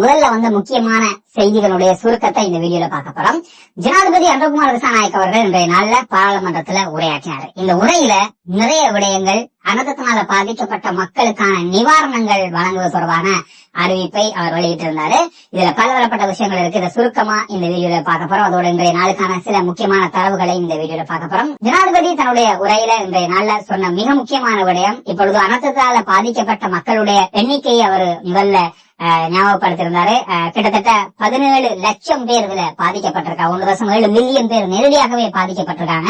முதல்ல வந்த முக்கியமான செய்திகளுடைய சுருக்கத்தை இந்த வீடியோல பார்க்க போறோம். ஜனாதிபதி அனுரகுமார் திசாநாயக்க அவர்கள் இன்றைய நாள்ல பாராளுமன்றத்துல உரையாற்றினார். இந்த உரையில நிறைய விடயங்கள், அனர்த்தத்தினால பாதிக்கப்பட்ட மக்களுக்கான நிவாரணங்கள் வழங்குவது தொடர்பான அறிவிப்பை அவர் வெளியிட்டிருந்தாரு. இதுல பலதரப்பட்ட விஷயங்கள் இருக்கு. இதை சுருக்கமா இந்த வீடியோல பார்க்க போறோம். அதோட இன்றைய நாளுக்கான சில முக்கியமான தரவுகளை இந்த வீடியோல பார்க்க போறோம். ஜனாதிபதி தன்னுடைய உரையில இன்றைய நாள்ல சொன்ன மிக முக்கியமான விடயம், இப்பொழுது அனர்த்தத்தால பாதிக்கப்பட்ட மக்களுடைய எண்ணிக்கையை அவர் முதல்ல ஞாபகப்படுத்திருந்தாரு. கிட்டத்தட்ட 17 லட்சம் பேர் இதுல பாதிக்கப்பட்டிருக்காங்க. 1.7 மில்லியன் பேர் நேரடியாகவே பாதிக்கப்பட்டிருக்காங்க.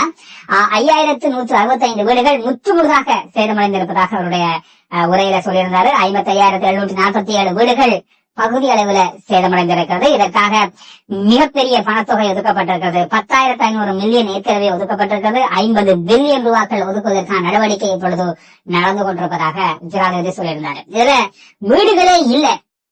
5165 வீடுகள் முற்றுமுழுதாக சேதமடைந்திருப்பதாக அவருடைய உரையில சொல்லியிருந்தாரு. 55,747 வீடுகள் பகுதி அளவுல சேதமடைந்திருக்கிறது. இதற்காக மிகப்பெரிய பணத்தொகை ஒதுக்கப்பட்டிருக்கிறது. 10,500 மில்லியன் ஏற்கனவே ஒதுக்கப்பட்டிருக்கிறது. 50 பில்லியன் ரூபாய்கள் ஒதுக்குவதற்கான நடவடிக்கை இப்பொழுது நடந்து கொண்டிருப்பதாக ஜனாதிபதி சொல்லியிருந்தாரு. இதுல வீடுகளே இல்ல,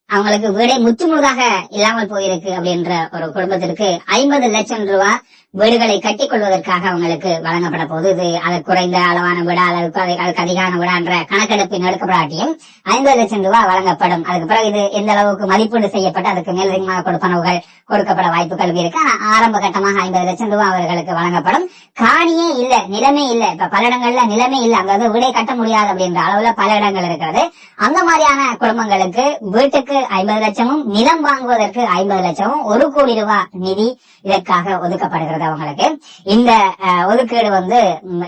அவங்களுக்கு வீடே முற்றுமுழுதாக இல்லாமல் போயிருக்கு அப்படின்ற ஒரு குடும்பத்திற்கு 50 லட்சம் ரூபாய் வீடுகளை கட்டிக் கொள்வதற்காக அவங்களுக்கு வழங்கப்பட போகுது. இது அது குறைந்த அளவான வீடா அதுக்கு அதிகான வீடா என்ற கணக்கெடுப்பின் எடுக்கப்படாட்டியும் 50 லட்சம் ரூபாய் வழங்கப்படும். அதுக்கு பிறகு இது எந்த அளவுக்கு மதிப்பீடு செய்யப்பட்டு அதுக்கு மேலதிகமாக கொடுப்பனவுகள் கொடுக்கப்பட வாய்ப்புகள் இருக்கு. ஆரம்ப கட்டமாக 50 லட்சம் ரூபாய் அவர்களுக்கு வழங்கப்படும். காணியே இல்ல, நிலமே இல்ல, இப்ப பல இடங்கள்ல நிலமே இல்ல, அங்க வீடே கட்ட முடியாது அப்படின்ற அளவுல பல இடங்கள் இருக்கிறது. அந்த மாதிரியான குடும்பங்களுக்கு வீட்டுக்கு 50 லட்சமும் நிலம் வாங்குவதற்கு 50 லட்சமும் 1 கோடி ரூபாய் நிதி இதற்காக ஒதுக்கப்படுகிறது. அவங்களுக்கு இந்த ஒதுக்கீடு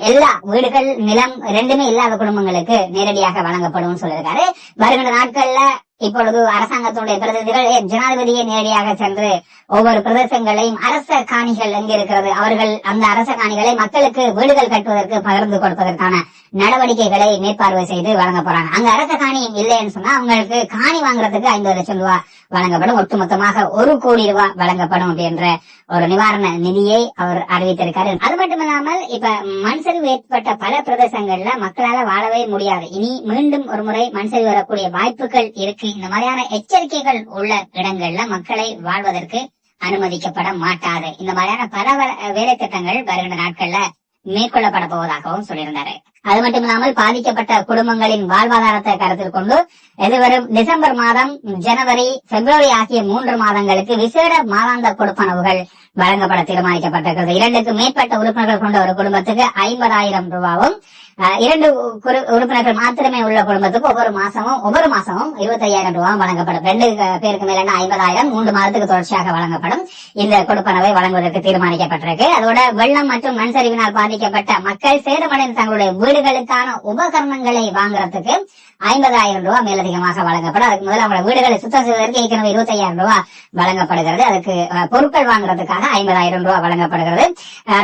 எல்லா வீடுகள் நிலம் ரெண்டுமே இல்லாத குடும்பங்களுக்கு நேரடியாக வழங்கப்படும் சொல்லியிருக்காரு. வருகின்ற நாட்கள்ல இப்பொழுது அரசாங்கத்தினுடைய பிரதிநிதிகள் ஜனாதிபதியை நேரடியாக சென்று ஒவ்வொரு பிரதேசங்களையும் அரச காணிகள் எங்க இருக்கிறது, அவர்கள் அந்த அரச காணிகளை மக்களுக்கு வீடுகள் கட்டுவதற்கு பகிர்ந்து கொடுப்பதற்கான நடவடிக்கைகளை மேற்பார்வை செய்து வழங்க போறாங்க. அங்க அரச காணி இல்லைன்னு சொன்னா அவங்களுக்கு காணி வாங்குறதுக்கு 50 லட்சம் ரூபாய் வழங்கப்படும். ஒட்டுமொத்தமாக 1 கோடி ரூபாய் வழங்கப்படும் அப்படின்ற ஒரு நிவாரண நிதியை அவர் அறிவித்திருக்காரு. அது மட்டுமில்லாமல் இப்ப மண் சரிவு ஏற்பட்ட பல பிரதேசங்கள்ல மக்களால வாழவே முடியாது. இனி மீண்டும் ஒரு முறை மண் சரிவு வரக்கூடிய வாய்ப்புகள் இருக்கு. இந்த மாதிரியான எச்சரிக்கைகள் உள்ள இடங்கள்ல மக்களை வாழ்வதற்கு அனுமதிக்கப்பட மாட்டாது. இந்த மாதிரியான பல வேலை திட்டங்கள் வருகின்ற நாட்கள்ல மேற்கொள்ளப்பட போவதாகவும் சொல்லியிருந்தாரு. அது மட்டுமில்லாமல் பாதிக்கப்பட்ட குடும்பங்களின் வாழ்வாதாரத்தை கருத்தில் கொண்டு எதிர்வரும் டிசம்பர் மாதம், ஜனவரி, பிப்ரவரி ஆகிய 3 மாதங்களுக்கு விசேட மாதாந்த கொடுப்பனவுகள் வழங்கப்பட தீர்மானிக்கப்பட்டிருக்கிறது. 2க்கு மேற்பட்ட உறுப்பினர்கள் கொண்ட ஒரு குடும்பத்துக்கு 50,000 ரூபாவும், 2 உறுப்பினர்கள் மாத்திரமே உள்ள குடும்பத்துக்கு ஒவ்வொரு மாசமும் 25,000 ரூபாயும் வழங்கப்படும். 2 பேருக்கு மேல 50,000 3 மாதத்துக்கு தொடர்ச்சியாக வழங்கப்படும். இந்த கொடுப்பனவை வழங்குவதற்கு தீர்மானிக்கப்பட்டிருக்கு. அதோட வெள்ளம் மற்றும் மண் சரிவினால் பாதிக்கப்பட்ட மக்கள் சேதமடைந்த தங்களுடைய வீடுகளுக்கான உபகரணங்களை வாங்குறதுக்கு 50,000 ரூபாய் மேலதிகமாக வழங்கப்படும். அதுக்கு முதல்ல அவங்களோட வீடுகளை சுத்தம் செய்வதற்கு ஏற்கனவே 25,000 ரூபாய் வழங்கப்படுகிறது. அதுக்கு பொருட்கள் வாங்குறதுக்காக 50,000 ரூபாய் வழங்கப்படுகிறது.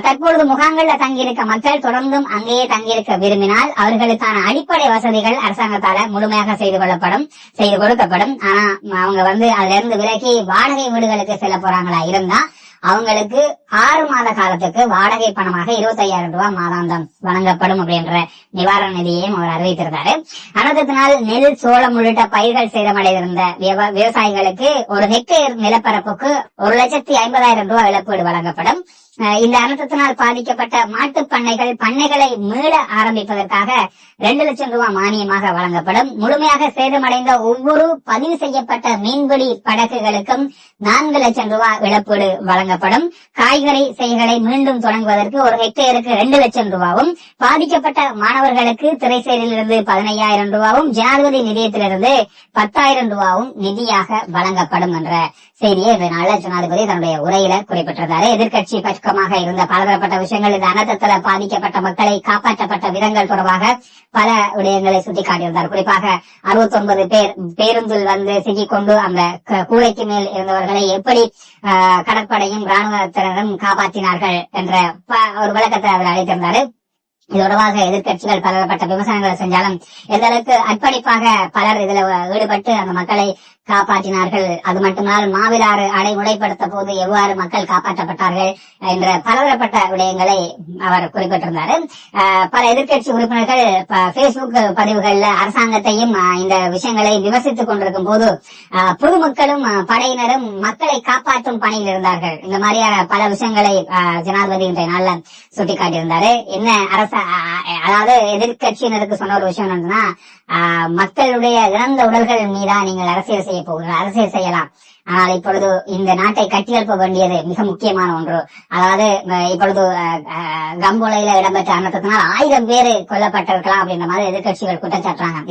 தற்பொழுது முகாம்கள்ல தங்கியிருக்க மக்கள் தொடர்ந்தும் அங்கேயே தங்கியிருக்க விரும்பினால் அவர்களுக்கான அடிப்படை வசதிகள் அரசாங்கத்தால முழுமையாக செய்து கொடுக்கப்படும். ஆனா அவங்க அதுல இருந்து விலகி வாடகை வீடுகளுக்கு செல்ல போறாங்களா இருந்தா அவங்களுக்கு 6 மாத காலத்துக்கு வாடகை பணமாக 25,000 ரூபாய் மாதாந்தம் வழங்கப்படும் அப்படின்ற நிவாரண நிதியையும் அவர் அறிவித்திருந்தாரு. அனர்த்தத்தினால் நெல், சோளம் உள்ளிட்ட பயிர்கள் சேதமடைந்திருந்த விவசாயிகளுக்கு 1 ஹெக்டேர் நிலப்பரப்புக்கு 1,50,000 ரூபாய் இழப்பீடு வழங்கப்படும். இந்த அனர்த்தத்தினால் பாதிக்கப்பட்ட மாட்டு பண்ணைகளை மீள ஆரம்பிப்பதற்காக 2 லட்சம் ரூபாய் மானியமாக வழங்கப்படும். முழுமையாக சேதமடைந்த ஒவ்வொரு பதிவு செய்யப்பட்ட மீன்பிடி படகுகளுக்கும் 4 லட்சம் ரூபாய் இழப்பீடு வழங்கப்படும். காய்கறி செய்களை மீண்டும் தொடங்குவதற்கு 1 ஹெக்டேருக்கு 2 லட்சம் ரூபாயும், பாதிக்கப்பட்ட மாணவர்களுக்கு திரைசேரியிலிருந்து 15,000 ரூபாயும், ஜனாதிபதி நிதியத்திலிருந்து 10,000 ரூபாயும் நிதியாக வழங்கப்படும் என்ற செய்தியை இதனால ஜனாதிபதி தன்னுடைய உரையில குறிப்பிட்டிருந்தாரு. எதிர்கட்சி பக்கமாக இருந்த பலதரப்பட்ட விஷயங்கள், இந்த அனர்த்தத்துல பாதிக்கப்பட்ட மக்களை காப்பாற்றப்பட்ட விதங்கள் தொடர்பாக பல விடயங்களை சுட்டிக்காட்டியிருந்தார். குறிப்பாக 69 பேர் பேருந்தில் சிக்கிக்கொண்டு அந்த கூரைக்கு மேல் இருந்தவர்களை எப்படி கடற்படையும் ராணுவத்தினரும் காப்பாற்றினார்கள் என்ற ஒரு விளக்கத்தை அவர் அளித்திருந்தாரு. இதோடவாக எதிர்கட்சிகள் பலதரப்பட்ட விமர்சனங்களை செஞ்சாலும் எந்த அளவுக்கு அர்ப்பணிப்பாக பலர் இதுல ஈடுபட்டு அந்த மக்களை காப்பாற்றினார்கள். அது மட்டுமல்லால் மாவிலாறு அணை முறைப்படுத்த போது எவ்வாறு மக்கள் காப்பாற்றப்பட்டார்கள் என்ற பலதரப்பட்ட விடயங்களை அவர் குறிப்பிட்டிருந்தார். பல எதிர்க்கட்சி உறுப்பினர்கள் பேஸ்புக் பதிவுகள்ல அரசாங்கத்தையும் இந்த விஷயங்களை விமர்சித்துக் கொண்டிருக்கும் போது பொதுமக்களும் படையினரும் மக்களை காப்பாற்றும் பணியில் இருந்தார்கள். இந்த மாதிரியான பல விஷயங்களை ஜனாதிபதி இன்றைய நாள்ல சுட்டிக்காட்டியிருந்தாரு. என்ன அதாவது எதிர்கட்சியினருக்கு சொன்ன ஒரு விஷயம் என்னன்னா, மக்களுடைய இறந்த உடல்கள் மீதா நீங்கள் அரசியல் செய்ய போகிறார், அரசியல் செய்யலாம். ஆனால் இப்பொழுது இந்த நாட்டை கட்டியெழுப்ப வேண்டியது மிக முக்கியமான ஒன்று. அதாவது இப்பொழுது கம்போலையில இடம்பெற்ற அனர்த்தத்தினால் 1000 பேர் கொல்லப்பட்டிருக்கலாம் அப்படின்ற மாதிரி எதிர்கட்சிகள் குற்றம் சாட்டுறாங்க.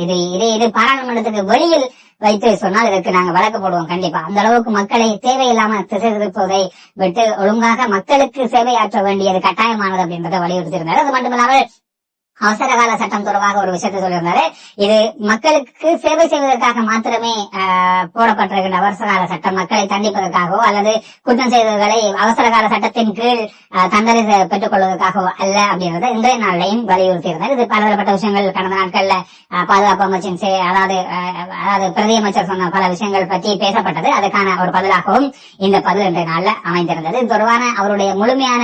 இது பாராளுமன்றத்துக்கு வெளியில் வைத்து சொன்னால் இதற்கு நாங்க வழக்கு போடுவோம் கண்டிப்பா. அந்த அளவுக்கு மக்களை தேவையில்லாம திசை திருப்பதை விட்டு ஒழுங்காக மக்களுக்கு சேவையாற்ற வேண்டியது கட்டாயமானது அப்படின்றத வலியுறுத்தியிருந்தார். அது மட்டுமில்லாமல் அவசர கால சட்டம் தொடர்பாக ஒரு விஷயத்தை சொல்லியிருந்தாரு. இது மக்களுக்கு சேவை செய்வதற்காக மாத்திரமே போடப்பட்டிருக்கின்ற அவசர கால சட்டம் மக்களை தண்டிப்பதற்காகவோ அல்லது குற்றம் செய்தவர்களை அவசர கால சட்டத்தின் கீழ் தண்டனை பெற்றுக் கொள்வதற்காகவோ அல்ல அப்படின்றத இன்றைய நாளையும் வலியுறுத்தியிருந்தார். இது பலதரப்பட்ட விஷயங்கள் கடந்த நாட்கள்ல பாதுகாப்பு அமைச்சின் அதாவது பிரதி அமைச்சர் சொன்ன பல விஷயங்கள் பற்றி பேசப்பட்டது. அதுக்கான ஒரு பதிலாகவும் இந்த பதில் இன்றைய நாள்ல அமைந்திருந்தது. இது தொடர்பான அவருடைய முழுமையான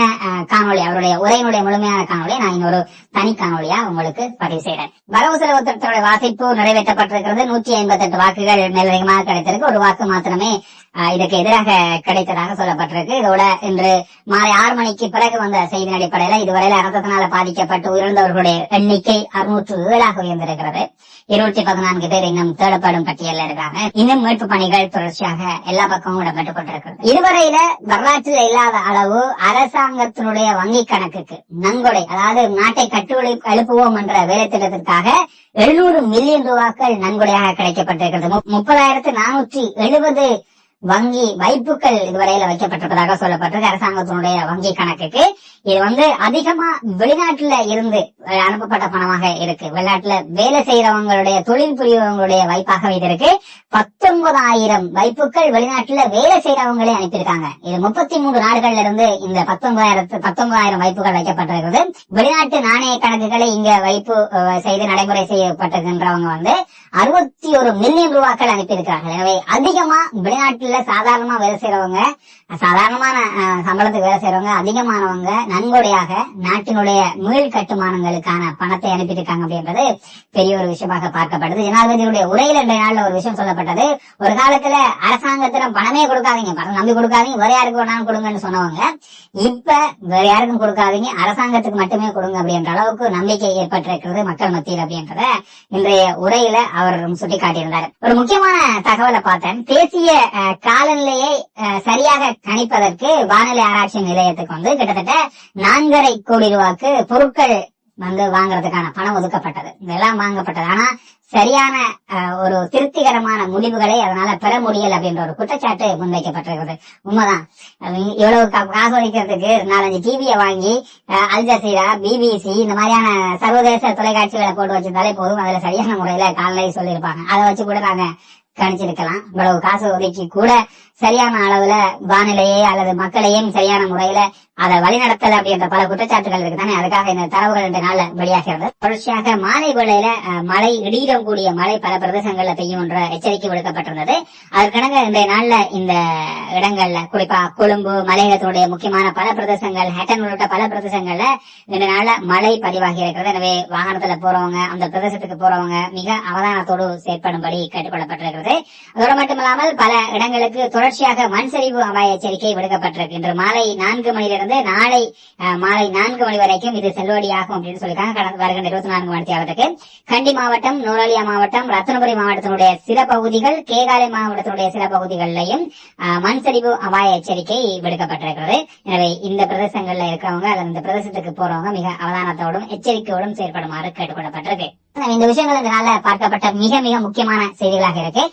காணொலி, அவருடைய உரையினுடைய முழுமையான காணொலியை நான் இன்னொரு தனி காணொலியா உங்களுக்கு பதிவு செய்றேன். வரவு செலவு திட்டத்தோட வாசிப்பு நிறைவேற்றப்பட்டிருக்கிறது. 158 வாக்குகள் மேலதிகமாக கிடைத்திருக்கு. ஒரு வாக்கு மாத்திரமே இதற்கு எதிராக கிடைத்ததாக சொல்லப்பட்டிருக்கு. இதோட இன்று மாலை 6 மணிக்கு பிறகு வந்த செய்தியின் அடிப்படையில் இதுவரையில் அனர்த்தத்தினால பாதிக்கப்பட்டு உயிரிழந்தவர்களுடைய எண்ணிக்கை 607 உயர்ந்திருக்கிறது. 214 பேர் இன்னும் தேடப்படும் பட்டியலில் இருக்காங்க. இன்னும் மீட்பு பணிகள் தொடர்ச்சியாக எல்லா பக்கமும் இடம்பெற்றுக் கொண்டிருக்கிறது. இதுவரையில வரலாற்றில் இல்லாத அளவு அரசாங்கத்தினுடைய வங்கி கணக்குக்கு நன்கொடை, அதாவது நாட்டை கட்டுவழி எழுப்புவோம் என்ற வேலை திட்டத்திற்காக 700 மில்லியன் ரூபாய்கள் நன்கொடையாக கிடைக்கப்பட்டிருக்கிறது. 30,470 வங்கி வைப்புகள் இதுவரையில வைக்கப்பட்டிருப்பதாக சொல்லப்பட்டிருக்கு அரசாங்கத்தினுடைய வங்கி கணக்குக்கு. இது அதிகமா வெளிநாட்டுல இருந்து அனுப்பப்பட்ட பணமாக இருக்கு. வெளிநாட்டுல வேலை செய்யறவங்களுடைய தொழில் புரியவங்களுடைய வைப்பாக இது இருக்கு. 19,000 வைப்புகள் வெளிநாட்டுல வேலை செய்யறவங்களே அனுப்பியிருக்காங்க. இது 33 நாடுகள்ல இருந்து இந்த 19,000 வைப்புகள் வைக்கப்பட்டிருக்கிறது. வெளிநாட்டு நாணய கணக்குகளை இங்க வைப்பு செய்து நடைமுறை செய்யப்பட்டிருக்கின்றவங்க 61 மில்லியன் ரூபாய்கள் அனுப்பியிருக்கிறார்கள். எனவே அதிகமா வெளிநாட்டுல சாதாரணமா வேலை செய்யறவங்க, சாதாரணமான சம்பளத்துக்கு வேலை செய்யறவங்க அதிகமானவங்க நன்கொடையாக நாட்டினுடைய மீள் கட்டுமானங்களுக்கான பணத்தை அனுப்பியிருக்காங்க அப்படின்றது பெரிய ஒரு விஷயமாக பார்க்கப்படுது. ஜனாதிபதியுடைய உரையில் இன்றைய நாள்ல ஒரு விஷயம் சொல்லப்பட்டது. ஒரு காலத்துல அரசாங்கத்திடம் பணமே கொடுக்காதீங்க, பணம் நம்பி கொடுக்காதீங்க, வேற யாருக்கு வேணாலும் கொடுங்கன்னு சொன்னவங்க இப்ப வேற யாருக்கும் கொடுக்காதீங்க, அரசாங்கத்துக்கு மட்டுமே கொடுங்க அப்படின்ற அளவுக்கு நம்பிக்கை ஏற்பட்டிருக்கிறது மக்கள் மத்தியில் அப்படின்றத இன்றைய உரையில அவர் சுட்டிக்காட்டியிருந்தார். ஒரு முக்கியமான தகவலை பார்த்தேன். தேசிய காலநிலையை சரியாக கணிப்பதற்கு வானிலை ஆராய்ச்சி நிலையத்துக்கு கிட்டத்தட்ட 4,5 கோடி ரூபாய்க்கு பொருட்கள் வாங்குறதுக்கான பணம் ஒதுக்கப்பட்டது. இதெல்லாம் வாங்கப்பட்டது. ஆனா சரியான ஒரு திருப்திகரமான முடிவுகளை அதனால பெற முடியல அப்படின்ற ஒரு குற்றச்சாட்டு முன்வைக்கப்பட்டிருக்கிறது. உண்மைதான். இவ்வளவு காசு ஒழிக்கிறதுக்கு 4-5 டிவியை வாங்கி அல் ஜசீரா, பிபிசி இந்த மாதிரியான சர்வதேச தொலைக்காட்சிகளை போட்டு வச்சிருந்தாலே போதும். அதுல சரியான முறையில காலநிலை சொல்லியிருப்பாங்க. அதை வச்சு கூட நாங்க கணிச்சிருக்கலாம். இவ்வளவு காசு ஒதுக்கி கூட சரியான அளவுல வானிலையே அல்லது மக்களையும் சரியான முறையில அதை வழிநடத்தல் அப்படின்ற பல குற்றச்சாட்டுகள் இருக்குதானே. அதுக்காக இந்த தரவுகள் 2 நாள்ல வெளியாகிறது. தொடர்ச்சியாக மாலை வேளையில மழை, இடியுடன் கூடிய மழை பல பிரதேசங்கள்ல பெய்யும் என்ற எச்சரிக்கை விடுக்கப்பட்டிருந்தது. அதற்கிணங்க இன்றைய நாள்ல இந்த இடங்கள்ல குறிப்பா கொழும்பு, மலையகத்தினுடைய முக்கியமான பல பிரதேசங்கள், ஹேட்டன் உள்ளிட்ட பல பிரதேசங்கள்ல இன்றைய நாள்ல மழை பதிவாகி இருக்கிறது. எனவே வாகனத்துல போறவங்க, அந்த பிரதேசத்துக்கு போறவங்க மிக அவதானத்தோடு செயற்படும்படி கேட்டுக்கொள்ளப்பட்டிருக்கிறது. அதோடு மட்டுமில்லாமல் பல இடங்களுக்கு தொடர்ச்சியாக மண் சரிவு அபாய எச்சரிக்கை விடுக்கப்பட்டிருக்கு. இன்று மாலை 4 மணியிலிருந்து நாளை மாலை 4 மணி வரைக்கும் இது செல்லுபடியாகும் அப்படின்னு சொல்லியிருக்காங்க. வருகின்ற 24 மணி நேரத்துக்கு கண்டி மாவட்டம், நூரலியா மாவட்டம், ரத்தினபுரி மாவட்டத்தினுடைய சில பகுதிகள், கேகாலை மாவட்டத்தினுடைய சில பகுதிகளிலையும் மண் சரிவு அபாய எச்சரிக்கை விடுக்கப்பட்டிருக்கிறது. எனவே இந்த பிரதேசங்கள்ல இருக்கிறவங்க அல்லது இந்த பிரதேசத்துக்கு போறவங்க மிக அவதானத்தோடும் எச்சரிக்கையோடும் செயற்படுமாறு கேட்டுக்கொள்ளப்பட்டிருக்கு. இந்த விஷயங்கள் இதனால பார்க்கப்பட்ட மிக மிக முக்கியமான செய்திகளாக இருக்கு.